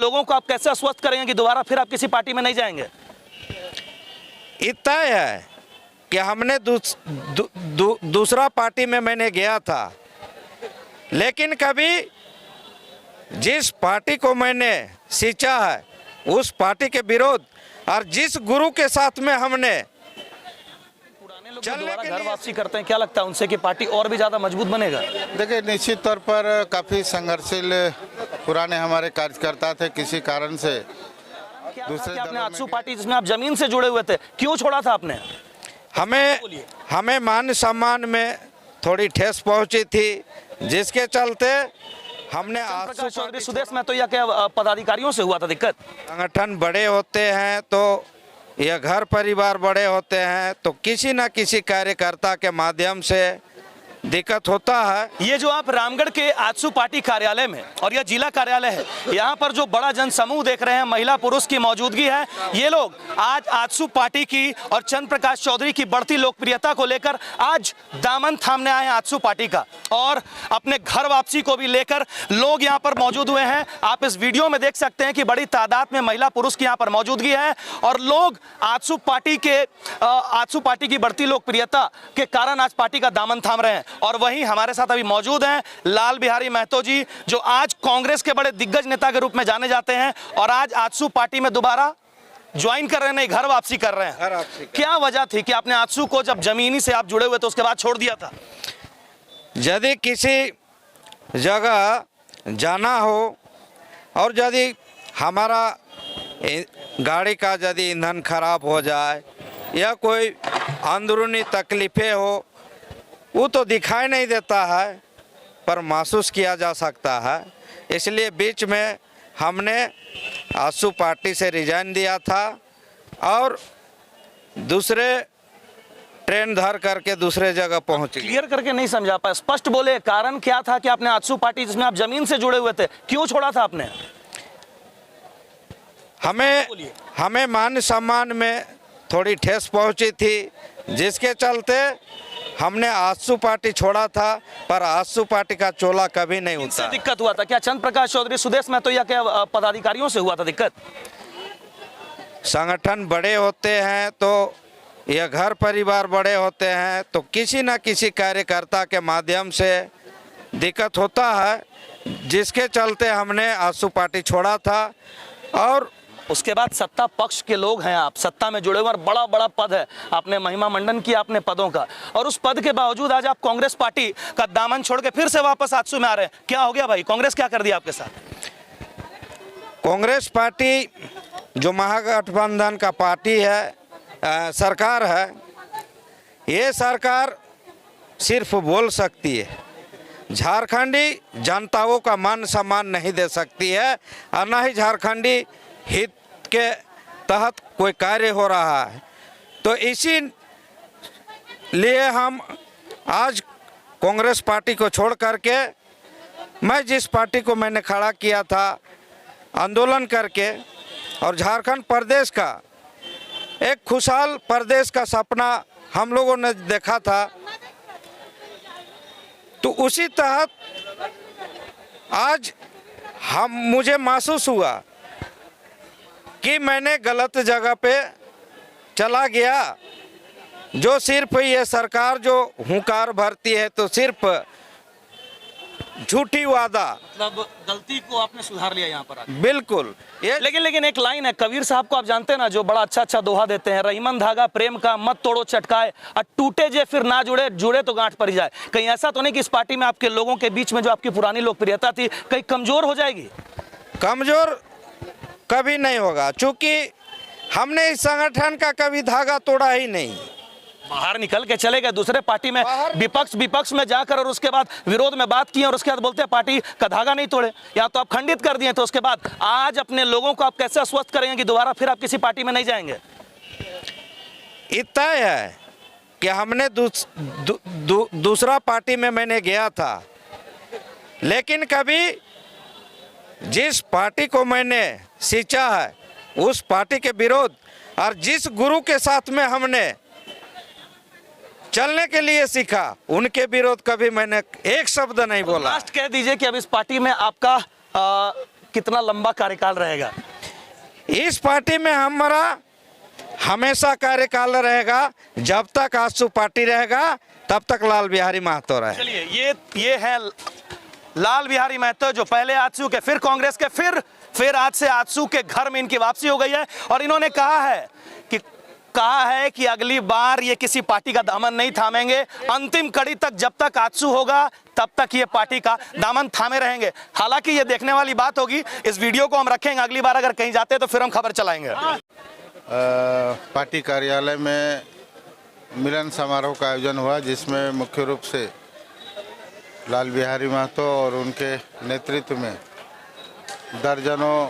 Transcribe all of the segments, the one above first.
लोगों को आप कैसे आश्वस्त करेंगे कि दोबारा फिर आप किसी पार्टी में नहीं जाएंगे? इतना है कि हमने दूसरा पार्टी में मैंने गया था, लेकिन कभी जिस पार्टी को मैंने सींचा है उस पार्टी के विरोध और जिस गुरु के साथ में हमने पुराने लोग दोबारा घर वापसी करते हैं, क्या लगता है उनसे कि पार्टी और भी ज्यादा मजबूत बनेगा? देखिए, निश्चित तौर पर काफ़ी संघर्षशील पुराने हमारे कार्यकर्ता थे। किसी कारण से दूसरे आपने आजसू पार्टी जिसमें आप जमीन से जुड़े हुए थे, क्यों छोड़ा था आपने? हमें मान सम्मान में थोड़ी ठेस पहुंची थी, जिसके चलते हमने प्रकाश चौधरी सुदेश में तो यह क्या पदाधिकारियों से हुआ था दिक्कत? संगठन बड़े होते हैं तो यह घर परिवार बड़े होते हैं तो किसी न किसी कार्यकर्ता के माध्यम से दिक्कत होता है। ये जो आप रामगढ़ के आजसू पार्टी कार्यालय में, और यह जिला कार्यालय है, यहाँ पर जो बड़ा जनसमूह देख रहे हैं, महिला पुरुष की मौजूदगी है। ये लोग आज आजसू पार्टी की और चंद्र प्रकाश चौधरी की बढ़ती लोकप्रियता को लेकर आज दामन थामने आए हैं आजसू पार्टी का, और अपने घर वापसी को भी लेकर लोग यहाँ पर मौजूद हुए हैं। आप इस वीडियो में देख सकते हैं कि बड़ी तादाद में महिला पुरुष की यहाँ पर मौजूदगी है और लोग आजसू पार्टी की बढ़ती लोकप्रियता के कारण आज पार्टी का दामन थाम रहे हैं। और वहीं हमारे साथ अभी मौजूद हैं लाल बिहारी महतो जी, जो आज कांग्रेस के बड़े दिग्गज नेता के रूप में जाने जाते हैं और आज आजसू पार्टी में दोबारा ज्वाइन कर रहे हैं, नहीं घर वापसी कर रहे हैं। क्या वजह थी कि आपने आजसू को जब जमीनी से आप जुड़े हुए तो उसके बाद छोड़ दिया था? यदि किसी जगह जाना हो और यदि हमारा गाड़ी का यदि ईंधन खराब हो जाए या कोई अंदरूनी तकलीफें हो, वो तो दिखाई नहीं देता है पर महसूस किया जा सकता है। इसलिए बीच में हमने आजसू पार्टी से रिजाइन दिया था और दूसरे ट्रेन धर करके दूसरे जगह पहुंचे। क्लियर करके नहीं समझा पाए, स्पष्ट बोले, कारण क्या था कि आपने आजसू पार्टी जिसमें आप जमीन से जुड़े हुए थे, क्यों छोड़ा था आपने? हमें मान सम्मान में थोड़ी ठेस पहुंची थी, जिसके चलते हमने आजसू पार्टी छोड़ा था, पर आजसू पार्टी का चोला कभी नहीं उठा। दिक्कत हुआ था क्या चंद्र प्रकाश चौधरी सुदेश में तो यह क्या पदाधिकारियों से हुआ था दिक्कत? संगठन बड़े होते हैं तो यह घर परिवार बड़े होते हैं तो किसी न किसी कार्यकर्ता के माध्यम से दिक्कत होता है, जिसके चलते हमने आजसू पार्टी छोड़ा था। और उसके बाद सत्ता पक्ष के लोग हैं, आप सत्ता में जुड़े हुए और बड़ा बड़ा पद है, आपने महिमा मंडन किया अपने पदों का, और उस पद के बावजूद आज आप कांग्रेस पार्टी का दामन छोड़ के फिर से वापस आजसू में आ रहे हैं। क्या हो गया भाई, कांग्रेस क्या कर दिया आपके साथ? कांग्रेस पार्टी जो महागठबंधन का पार्टी है, सरकार है, ये सरकार सिर्फ बोल सकती है, झारखंडी जनताओं का मान सम्मान नहीं दे सकती है और न ही झारखंडी हित के तहत कोई कार्य हो रहा है। तो इसी लिए हम आज कांग्रेस पार्टी को छोड़ करके मैं जिस पार्टी को मैंने खड़ा किया था आंदोलन करके और झारखंड प्रदेश का एक खुशहाल प्रदेश का सपना हम लोगों ने देखा था, तो उसी तहत आज मुझे महसूस हुआ कि मैंने गलत जगह पे चला गया। जो सिर्फ ये सरकार जो हुंकार भरती है तो सिर्फ झूठी वादा, मतलब गलती को आपने सुधार लिया यहाँ पर? बिल्कुल। ये लेकिन एक लाइन है, कबीर साहब को आप जानते हैं ना, जो बड़ा अच्छा दोहा देते हैं, रहीमन धागा प्रेम का मत तोड़ो चटकाए, और टूटे जे फिर ना जुड़े तो गांठ पड़ जाए। कहीं ऐसा तो नहीं कि इस पार्टी में आपके लोगों के बीच में जो आपकी पुरानी लोकप्रियता थी कहीं कमजोर हो जाएगी? कमजोर कभी नहीं होगा, चूंकि हमने इस संगठन का कभी धागा तोड़ा ही नहीं। बाहर निकल के चले गए दूसरे पार्टी में, विपक्ष में जाकर और उसके बाद विरोध में बात की और उसके बाद बोलते हैं पार्टी का धागा नहीं तोड़े, या तो आप खंडित कर दिए, तो उसके बाद आज अपने लोगों को आप कैसे आश्वस्त करेंगे कि दोबारा फिर आप किसी पार्टी में नहीं जाएंगे? इतना है कि हमने दूसरा पार्टी में मैंने गया था, लेकिन कभी जिस पार्टी को मैंने सींचा है उस पार्टी के विरोध और जिस गुरु के साथ में हमने चलने के लिए सीखा उनके विरोध कभी मैंने एक शब्द नहीं बोला। लास्ट कह दीजिए कि अब इस पार्टी में आपका कितना लंबा कार्यकाल रहेगा? इस पार्टी में हमारा हमेशा कार्यकाल रहेगा। जब तक आजसू पार्टी रहेगा तब तक लाल बिहारी महतो रहे। चलिए, ये है लाल बिहारी महतो, जो पहले आजसू के, फिर कांग्रेस के, फिर आज से आजसू के घर में इनकी वापसी हो गई है। और इन्होंने कहा है कि अगली बार ये किसी पार्टी का दामन नहीं थामेंगे। अंतिम कड़ी तक जब तक आजसू होगा तब तक ये पार्टी का दामन थामे रहेंगे। हालांकि ये देखने वाली बात होगी, इस वीडियो को हम रखेंगे, अगली बार अगर कहीं जाते तो फिर हम खबर चलाएंगे। पार्टी कार्यालय में मिलन समारोह का आयोजन हुआ, जिसमें मुख्य रूप से लाल बिहारी महतो और उनके नेतृत्व में दर्जनों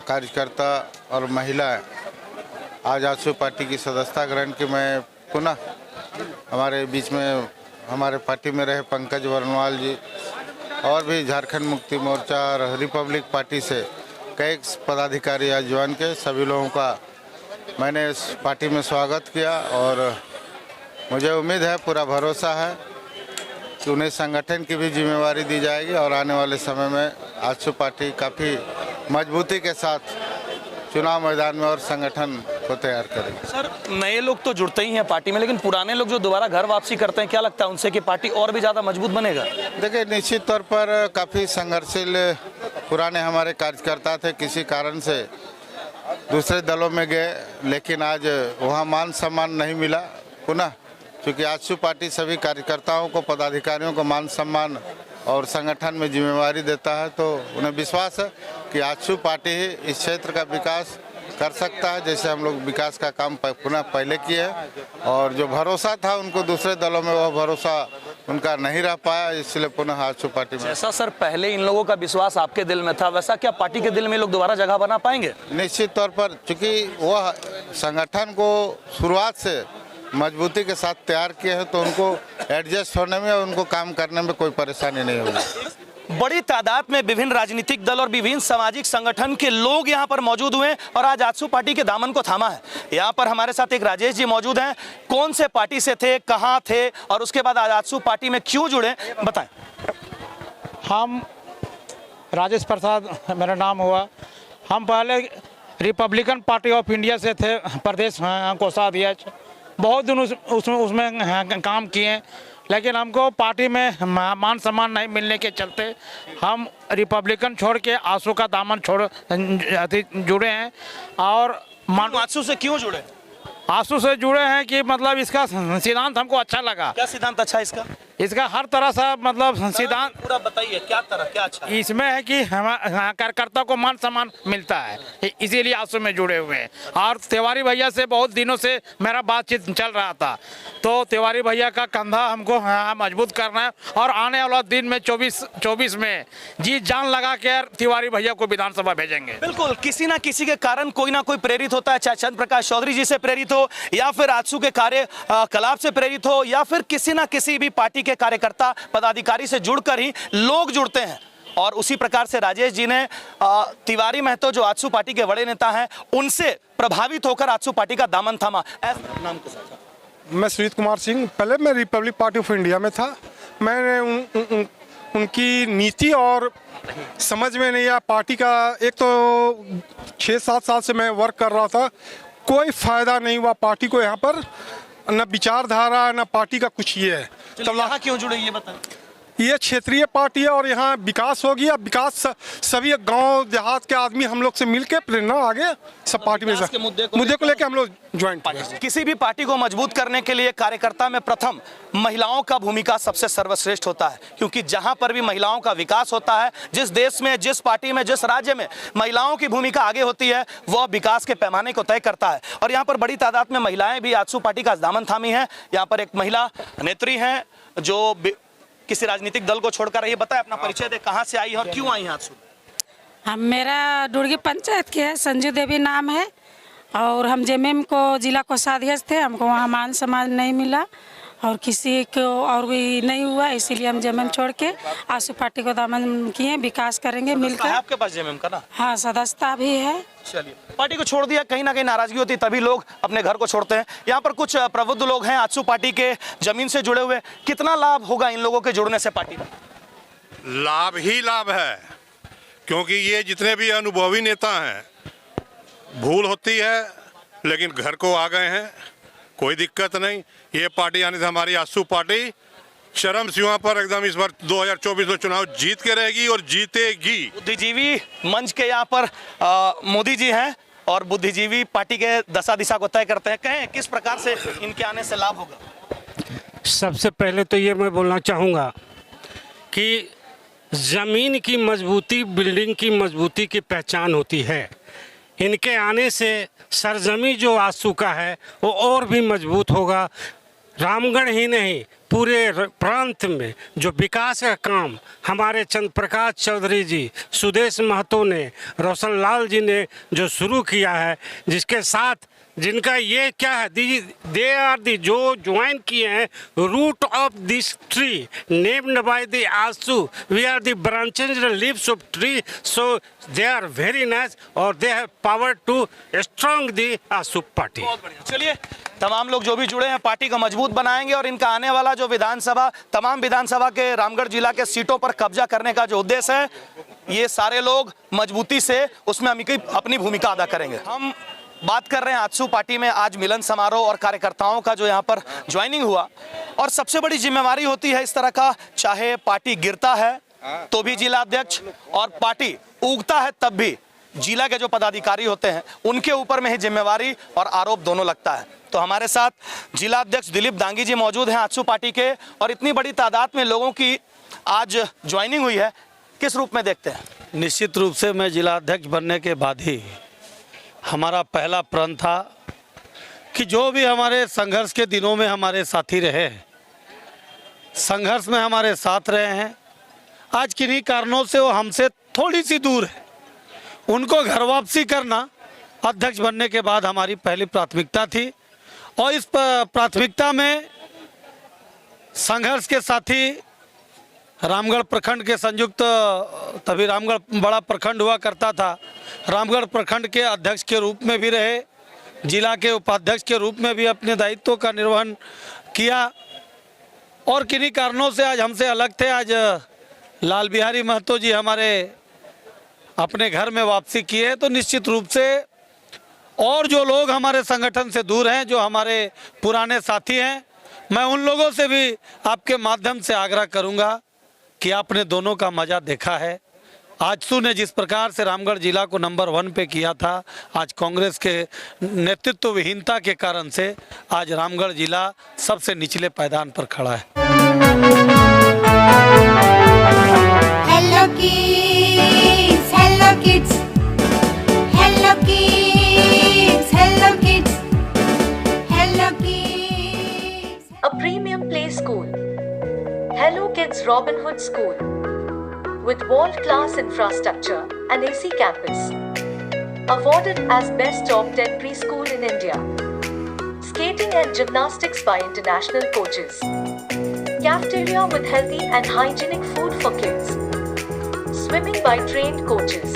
कार्यकर्ता और महिलाएं आज आजसू पार्टी की सदस्यता ग्रहण की। मैं पुनः हमारे बीच में हमारे पार्टी में रहे पंकज वर्णवाल जी और भी झारखंड मुक्ति मोर्चा और रिपब्लिक पार्टी से कई पदाधिकारी आज ज्वाइन के, सभी लोगों का मैंने इस पार्टी में स्वागत किया। और मुझे उम्मीद है, पूरा भरोसा है कि उन्हें संगठन की भी जिम्मेवारी दी जाएगी और आने वाले समय में आजसू पार्टी काफ़ी मजबूती के साथ चुनाव मैदान में और संगठन को तैयार करेगी। सर, नए लोग तो जुड़ते ही हैं पार्टी में, लेकिन पुराने लोग जो दोबारा घर वापसी करते हैं, क्या लगता है उनसे कि पार्टी और भी ज़्यादा मजबूत बनेगा? देखिए, निश्चित तौर पर काफ़ी संघर्षशील पुराने हमारे कार्यकर्ता थे, किसी कारण से दूसरे दलों में गए, लेकिन आज वहाँ मान सम्मान नहीं मिला। पुनः चूँकि आजसू पार्टी सभी कार्यकर्ताओं को, पदाधिकारियों को मान सम्मान और संगठन में जिम्मेवारी देता है, तो उन्हें विश्वास है कि आजसू पार्टी ही इस क्षेत्र का विकास कर सकता है, जैसे हम लोग विकास का काम पुनः पहले किए हैं। और जो भरोसा था उनको दूसरे दलों में, वह भरोसा उनका नहीं रह पाया, इसलिए पुनः आजसू पार्टी में। जैसा सर पहले इन लोगों का विश्वास आपके दिल में था, वैसा क्या पार्टी के दिल में लोग दोबारा जगह बना पाएंगे? निश्चित तौर पर, चूँकि वह संगठन को शुरुआत से मजबूती के साथ तैयार किए हैं, तो उनको एडजस्ट होने में और उनको काम करने में कोई परेशानी नहीं होगी। बड़ी तादाद में विभिन्न राजनीतिक दल और विभिन्न सामाजिक संगठन के लोग यहां पर मौजूद हुए और आज आजसू पार्टी के दामन को थामा है। यहां पर हमारे साथ एक राजेश जी मौजूद हैं। कौन से पार्टी से थे, कहां थे और उसके बाद आज आजसू पार्टी में क्यों जुड़े, बताएं। हम राजेश प्रसाद मेरा नाम हुआ। हम पहले रिपब्लिकन पार्टी ऑफ इंडिया से थे, प्रदेश कोषाध्यक्ष। बहुत दिन उसमें काम किए, लेकिन हमको पार्टी में मान सम्मान नहीं मिलने के चलते हम रिपब्लिकन छोड़ के आजसू का दामन जुड़े हैं। और आजसू से क्यों जुड़े? आजसू से जुड़े हैं कि मतलब इसका सिद्धांत हमको अच्छा लगा। क्या सिद्धांत अच्छा इसका? इसका हर तरह से मतलब सिद्धांत पूरा बताइए, क्या तरह, क्या अच्छा है? इसमें है कि कार्यकर्ता को मान सम्मान मिलता है, इसीलिए आजसू में जुड़े हुए हैं। और तिवारी भैया से बहुत दिनों से मेरा बातचीत चल रहा था, तो तिवारी भैया का कंधा हमको मजबूत करना है और आने वाला दिन में 24 में जी जान लगा के तिवारी भैया को विधानसभा भेजेंगे। बिल्कुल, किसी ना किसी के कारण कोई ना कोई प्रेरित होता है, चाहे चंद्र प्रकाश चौधरी जी से प्रेरित हो या फिर आजसू के कार्यकलाप से प्रेरित हो या फिर किसी ना किसी भी पार्टी के कार्यकर्ता पदाधिकारी से जुड़कर ही लोग जुड़ते हैं। और उसी प्रकार से राजेश जी ने तिवारी महतो जो आजसू पार्टी के बड़े नेता हैं, उनसे प्रभावित होकर आजसू पार्टी का दामन थामा। नाम के साथ मैं सुजीत कुमार सिंह, पहले मैं रिपब्लिक पार्टी ऑफ इंडिया में था। मैंने उनकी नीति और समझ में नहीं आया पार्टी का। एक तो 6-7 साल से मैं वर्क कर रहा था, कोई फायदा नहीं हुआ पार्टी को। यहाँ पर न विचारधारा न पार्टी का कुछ ये है। तो यहाँ क्यों जुड़े ये बताएं। ये क्षेत्रीय पार्टी है और यहाँ विकास होगी। अब विकास सभी गांव देहात के आदमी हम लोग से मिलके प्रेरणा आगे सब पार्टी में मुद्दे को लेकर हम लोग ज्वाइन किए। किसी भी पार्टी को मजबूत करने के लिए कार्यकर्ता में प्रथम महिलाओं का भूमिका सबसे सर्वश्रेष्ठ होता है, क्योंकि जहां पर भी महिलाओं का विकास होता है, जिस देश में, जिस पार्टी में, जिस राज्य में महिलाओं की भूमिका आगे होती है, वह विकास के पैमाने को तय करता है। और यहाँ पर बड़ी तादाद में महिलाएं भी आजसू पार्टी का दामन थामी है। यहाँ पर एक महिला नेत्री हैं जो किसी राजनीतिक दल को छोड़कर, ये बताए अपना परिचय दे, कहाँ से आई है और क्यों आई है आजसू? हम मेरा डुर्गी पंचायत के है, संजू देवी नाम है और हम जेएमएम को जिला कोषाध्यक्ष थे। हमको वहाँ मान सम्मान नहीं मिला और किसी को और भी नहीं हुआ, इसीलिए हम जेएमएम छोड़ के आजसू पार्टी को दामन किए। विकास करेंगे मिलकर। आपके पास जेएमएम का ना? हाँ, सदस्यता भी है। चलिए, पार्टी को छोड़ दिया, कहीं ना कहीं नाराजगी होती तभी लोग अपने घर को छोड़ते हैं। यहाँ पर कुछ प्रबुद्ध लोग हैं आजसू पार्टी के जमीन से जुड़े हुए। कितना लाभ होगा इन लोगों के जुड़ने से पार्टी का? लाभ ही लाभ है, क्योंकि ये जितने भी अनुभवी नेता हैं, भूल होती है लेकिन घर को आ गए हैं, कोई दिक्कत नहीं। ये पार्टी आने से हमारी आजसू पार्टी चरम सीमा पर एकदम इस बार 2024 में चुनाव जीत के रहेगी और जीतेगी। बुद्धिजीवी मंच के यहाँ पर मोदी जी हैं और बुद्धिजीवी पार्टी के दशा दिशा को तय करते हैं। कहें किस प्रकार से इनके आने से लाभ होगा? सबसे पहले तो ये मैं बोलना चाहूँगा कि ज़मीन की मजबूती बिल्डिंग की मजबूती की पहचान होती है। इनके आने से सरजमी जो आजसू का है वो और भी मजबूत होगा। रामगढ़ ही नहीं, पूरे प्रांत में जो विकास का काम हमारे चंद्र प्रकाश चौधरी जी, सुदेश महतो ने, रोशन लाल जी ने जो शुरू किया है, जिसके साथ जिनका ये क्या है, दे आर दी जो ज्वाइन किए हैं root of this tree named by the AJSU, we are the branches leaves of tree, so they are very nice और they have power to strong the AJSU party. चलिए, तमाम लोग जो भी जुड़े हैं पार्टी को मजबूत बनाएंगे और इनका आने वाला जो विधानसभा, तमाम विधानसभा के रामगढ़ जिला के सीटों पर कब्जा करने का जो उद्देश्य है, ये सारे लोग मजबूती से उसमें अपनी भूमिका अदा करेंगे। हम बात कर रहे हैं आजसू पार्टी में आज मिलन समारोह और कार्यकर्ताओं का जो यहाँ पर ज्वाइनिंग हुआ, और सबसे बड़ी जिम्मेवारी होती है इस तरह का, चाहे पार्टी गिरता है तो भी जिला अध्यक्ष और पार्टी उगता है तब भी जिला के जो पदाधिकारी होते हैं उनके ऊपर में ही जिम्मेवारी और आरोप दोनों लगता है। तो हमारे साथ जिला अध्यक्ष दिलीप दांगी जी मौजूद हैं आजसू पार्टी के, और इतनी बड़ी तादाद में लोगों की आज ज्वाइनिंग हुई है, किस रूप में देखते हैं? निश्चित रूप से मैं जिला अध्यक्ष बनने के बाद ही हमारा पहला प्रण था कि जो भी हमारे संघर्ष के दिनों में हमारे साथी रहे, संघर्ष में हमारे साथ रहे हैं, आज किन्हीं कारणों से वो हमसे थोड़ी सी दूर है, उनको घर वापसी करना अध्यक्ष बनने के बाद हमारी पहली प्राथमिकता थी। और इस प्राथमिकता में संघर्ष के साथी रामगढ़ प्रखंड के संयुक्त, तभी रामगढ़ बड़ा प्रखंड हुआ करता था, रामगढ़ प्रखंड के अध्यक्ष के रूप में भी रहे, जिला के उपाध्यक्ष के रूप में भी अपने दायित्व का निर्वहन किया, और किन्हीं कारणों से आज हमसे अलग थे। आज लाल बिहारी महतो जी हमारे अपने घर में वापसी किए, तो निश्चित रूप से और जो लोग हमारे संगठन से दूर हैं, जो हमारे पुराने साथी हैं, मैं उन लोगों से भी आपके माध्यम से आग्रह करूंगा कि आपने दोनों का मजा देखा है। आजसू ने जिस प्रकार से रामगढ़ जिला को नंबर 1 पे किया था, आज कांग्रेस के नेतृत्व विहीनता के कारण से आज रामगढ़ जिला सबसे निचले पायदान पर खड़ा है। Hello kids, hello kids, hello kids, hello kids, hello kids. A premium play school. Hello Kids Robin Hood School. With world-class infrastructure and AC campus. Awarded as Best Top 10 Preschool in India. Skating and gymnastics by international coaches. Cafeteria with healthy and hygienic food for kids. Swimming by trained coaches.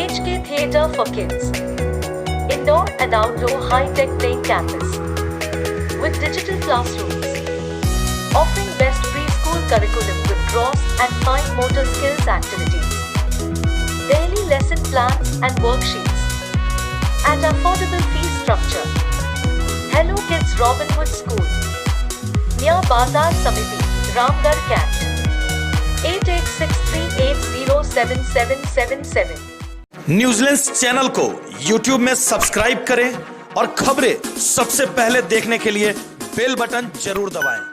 HK Theatre for kids. Indoor and outdoor high-tech playing campus. With digital classrooms. Offering best preschool curriculum with gross and fine motor skills activities. Daily lesson plans and worksheets. At affordable fee structure. Hello Kids Robin Hood School. Near Bazar Samiti, Ramgarh Camp. 8863807777. New Zealand channel को YouTube में subscribe करें और खबरें सबसे पहले देखने के लिए बेल बटन जरूर दबाएं।